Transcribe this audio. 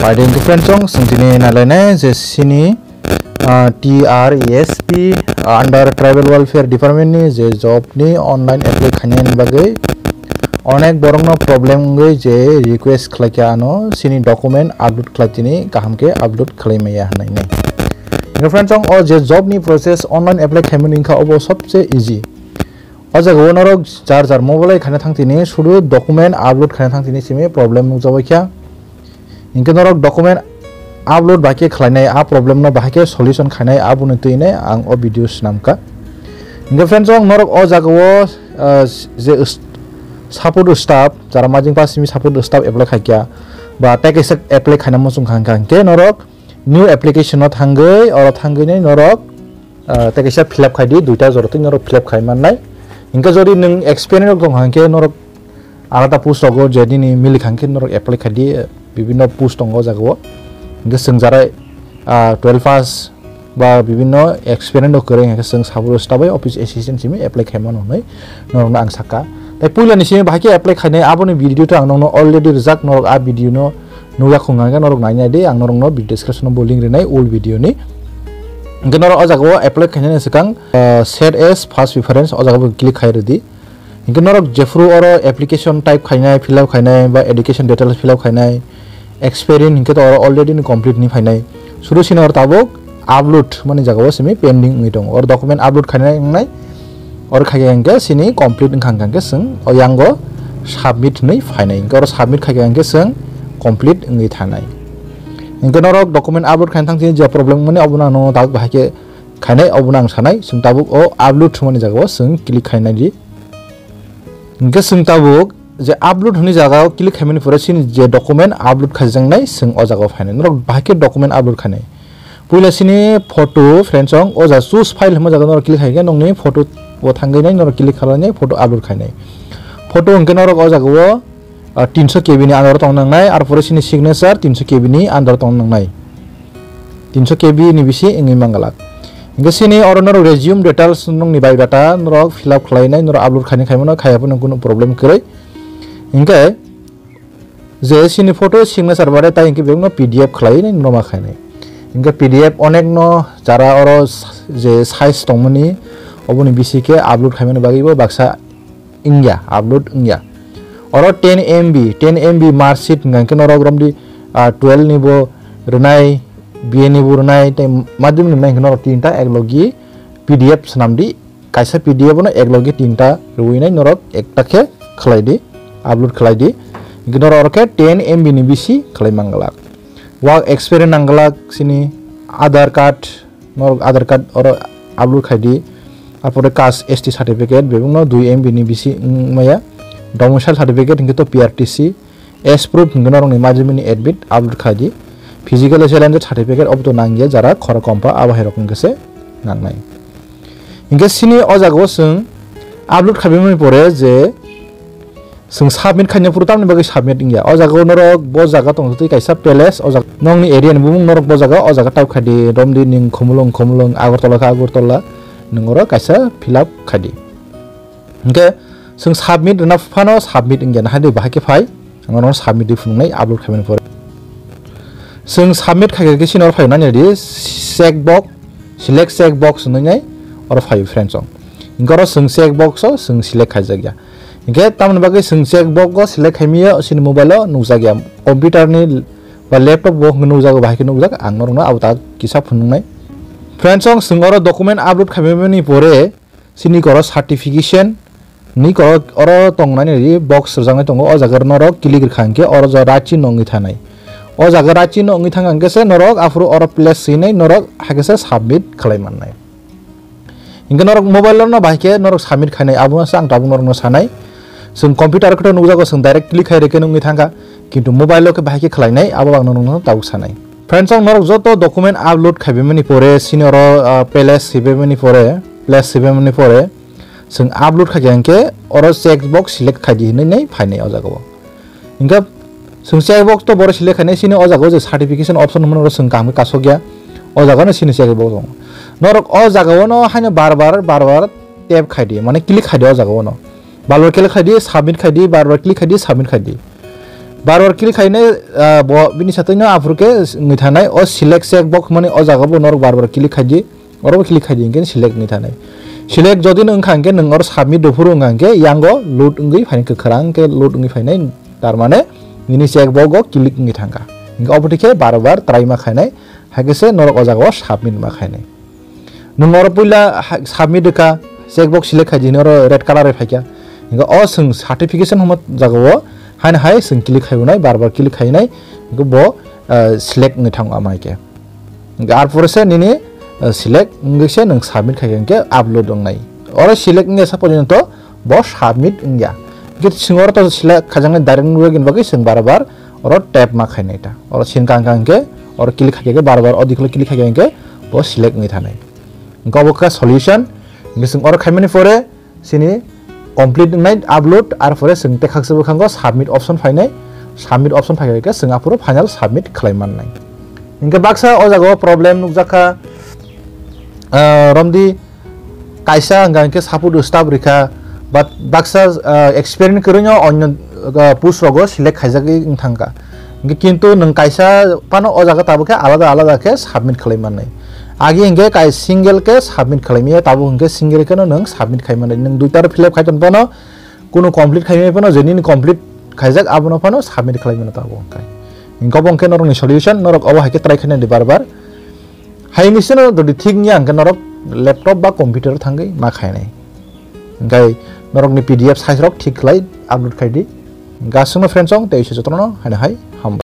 Paiding ke friends ong sentini nalane jesini TRESP under Tribal Welfare Department ni je job ni online apply khanyan bagai onek borong no problem ngai je request khlaikia ano sini document upload khlaitini kaham ke upload khlaimaya hanai nei inga friends ong o je job ni process online apply khaimani kha obo sabse easy o jaga onorok jar mobile khana thangtini shudu document upload khana thangtini simi problem nungjabaikya inga norok document upload baike khlainai a problem no baike solution khanai abuni tuine ang o video snamka inga friends ong norok o jaga o je support staff jara majing pasimi support staff apply khaikya ba take apply khana mosung khang ke norok new application no thangai or thangai nei norok take fill up khaidi duita joroti norok fill up khaimanai inga jori nung experience dong hangke norok alada post ogo jedini mili khangke norok apply khaidi bibinno post ongo jago inga sengjarai 12 pass ba bibinno experience okore hangke seng saburo staff office assistant simi apply khaimano nei norok na ang saka tai puila ni simi bahake apply khainai aboni video to ang no already rijak norok a video no nuya khunga norok nainai de ang norok no description bo link renai old video ni inga norok o jago apply khainai sekang set as first preference o jago click khairodi inga norok jefru oro application type khainai fill up khainai ba education details fill up khainai experience inga to already ni complete ni phainai suru sinor tabok upload mani jago simi pending ngi dong or document upload khainai ngai or khagengge sini complete khangkangge seng oyango submit nei phainai inga or submit khagengge seng complete ngi thanai inga norok document upload khain thangti je problem mani obuna no tabuk bahake khainai obuna ang sanai sung tabuk o upload mani jago seng click khainai di inga sung tabuk je upload honi jaga click khaimani pore sin je document upload khajangnai sung o jaga phainai norok bahake document upload khanai puila sini photo friends ong o ja choose file hama jaga norok click khaige nongni photo o thangai nai norok click khalani photo upload khainai photo inga norok o jaga o 300 KB ni under tong nangnai ar pore sini signature 300 KB ni under tong nangnai 300 KB ni bisi ingi mangalak inga sini or norok resume details nongni bai data norok fill up khlainai norok upload khani khaimano khayapon kuno problem krai inga je sini photo signature bare ta ingi bengno PDF khlainai noma khainai inga PDF onek no jara oro je size tongmani oboni bisi ke upload khaimano bagibo baksa ingya upload ingya oro 10 MB marksheet ngangke norok romdi 12 nibo runai BA nibo runai tai madhum ni mangke norok tinta eklogi PDF snamdi kaisa PDF no eklogi tinta ruinai norok ektakhe khlaidi upload khlaidi ignoror ke 10 MB ni bisi khlai mangalak work experience nangalak sini aadhar card norok aadhar card oro upload khaidi apore caste ST certificate bebungno 2 MB ni bisi maya domicile certificate ingke to PRTC as proof ingke norok ni majumini admit upload khaidi physical challenge certificate of to nangye jara khora kompa abahirok ingse nangnai ingke sini o jago sung upload khabimani pore je sung submit khanya purtam ni bagi submit ingya o jago norok bo jaga tong tu kaisa palace o jaga nongni area ni bumung norok bo jaga o jaga type khadi romdi ning khomulong agortola ningoro kaisa fill up khadi ingke sung submit na fano submit ingya na hadi bahake phai angor submit di fungnai upload khaben pore sung submit khage ke sinor phai na ni check box select check box ngai or phai friends ong ingoro sung check box o sung select khajagya ingke tamni bagai sung check box go select khaimiya sin mobile o nujagya computer ni ba laptop bo nujago bahake nujak angor no auta kisa fungnai friends ong sungoro document upload khaimani pore sini goro certification ni ko oro tongnani ri box rjangai tongo o jagar norok click khangke oro ja rachi nongi thanai o jaga rachi nongi thangangke se norok afro oro place sinai norok hagese submit khlai mannai inga norok mobile no bahke norok submit khainai abu sang tabu norok no sanai sung computer ko nujago sung direct click khai reke nongi thanga kintu mobile ke bahke khlainai abu bang norok tabu sanai friends ong norok joto document upload khaibemani pore senior place sibemani pore sung upload khagyanke oro check box select khadi nei phainai o jago inga sung check box to bor select khanai sini o jago je certification option monoro sung kam kasogya o jago no sini check box norok o jago no haina bar bar tap khadi mane click khadi o jago no balor click khadi submit khadi bar click khadi submit khadi bar bar click खायने बिनि साथैनो आफुरके नि थानाय ओ select check box माने ओ जागाबो नर बार बार click खायदि अरबो click खायदि इंके select नि थानाय select जदि नों खांके नों और सबमिट दफुर उंगांके यांगो लोड उंगै फाइन खरांके लोड उंगै फाइनाय तारमाने बिनि चेक बक्स क्लिक उंगै थांगा इंके अबटिके बार बार ट्राई मा खायनाय हागेसे नर ओ जागाव सबमिट मा खायनाय नों और पहिला सबमिट का चेक बक्स सिलेक्ट खायदि नर रेड कलर फायका इंके ओ जों सर्टिफिकेशन हम जागाव हान हाय जों क्लिक खायनाय बार बार क्लिक खायनाय इंके बो सिलेक्ट नि थांगा मायके इंके आर फरसे निनि सिलेक्ट इंगेसे नों सबमिट खायके आपलोड दंनाय और सिलेक्ट ने सपोज तो बो सबमिट इंगा कि सिंगर तो सिलेक्ट खाजंगे डायरेक्ट नुगेन बागै जों बार बार और टैप मा खायनायटा और सिन कांके और क्लिक खायके बार बार अधिकल क्लिक खायके बो सिलेक्ट नि थानाय गबका सॉल्यूशन जों और खायमानि फरे सिनि कंप्लीट नाइट अपलोड आर फरे जों टेक्सबो खांगो सबमिट ऑप्शन फायनाय सबमिट ऑप्शन फायके जों आपुरो फाइनल सबमिट खालामनाय इनके बाक्सा ओ जागो प्रॉब्लेम नुजाखा रमदि कायसा अंगांके सापुद स्टाफ रिखा बाट बाक्सा एक्सपेरियंस करनो अन्य पुश रगो सिलेक्ट खायजागे थांगा किन्तु नों कायसा पानो ओ जागा ताबोके आलादा आलादा के सबमिट खालामनाय आगे इंगे काय सिंगल के सबमिट खालामिया ताबो इंगे सिंगल के नों सबमिट खायमानाय नों दुइटार फिलअप खायतन पानो कोनो कंप्लीट खायमे पानो जेनि कंप्लीट खायजाक आबनो पानो सबमिट खालामनो ताबो काय इंको बंके नरनि सॉल्यूशन नरक अबो हाके ट्राई खायने बार बार हाय मिसन दि ठीक नि आंके नरक लैपटॉप बा कंप्यूटर थांगै मा खायनाय गाय नरकनि पीडीएफ साइज रक ठीक लाइ आपलोड खायदि गासुनो फ्रेंड्स सं तेइसे जतनो हाय हम